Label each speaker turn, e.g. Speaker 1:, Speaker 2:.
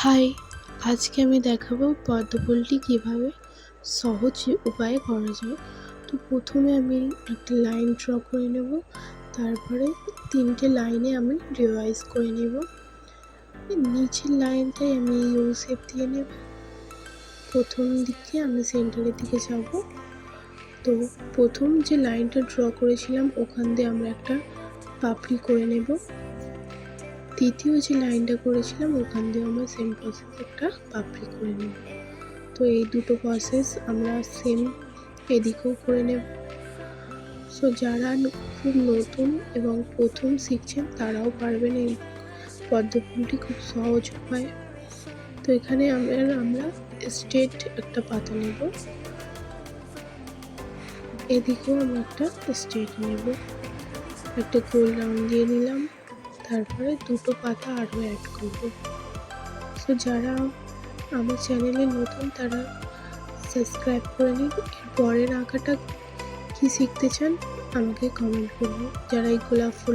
Speaker 1: High, আজকে আমি দেখাবো পদ্ম ফুলটি কীভাবে সহজ উপায়ে করা যায়। তো প্রথমে আমি একটা লাইন ড্র করে নেব, তারপরে 3টে লাইনে আমি রিভাইজ করে নেব। নিচের লাইনটাই আমি ইউ শেপ দিয়ে নেব। প্রথম দিকে আমি সেন্টারের দিকে যাব। তো প্রথম যে লাইনটা ড্র করেছিলাম ওখান দিয়ে আমরা একটা পাপড়ি করে নেব। দ্বিতীয় যে লাইনটা করেছিলাম ওখান দিয়ে আমরা সেম প্রসেস একটা পাপড়ি করে নেব। তো এই দুটো প্রসেস আমরা সেম এদিকেও করে নেব। সো যারা খুব নতুন এবং প্রথম শিখছেন তারাও পারবেন এই পদ্ম ফুলটি খুব সহজ উপায়। তো এখানে আমরা স্ট্রেট একটা পাতা নেব, এদিকেও আমরা একটা স্ট্রেট নেব, একটা গোল রাউন্ড দিয়ে নিলাম, তারপরে দুটো পাতা আরও অ্যাড করব। সো যারা আমার চ্যানেলে নতুন তারা সাবস্ক্রাইব করে নিন। এর পরের আঁকাটা কী শিখতে চান আমাকে কমেন্ট করুন। যারা এই গোলাপ ফুল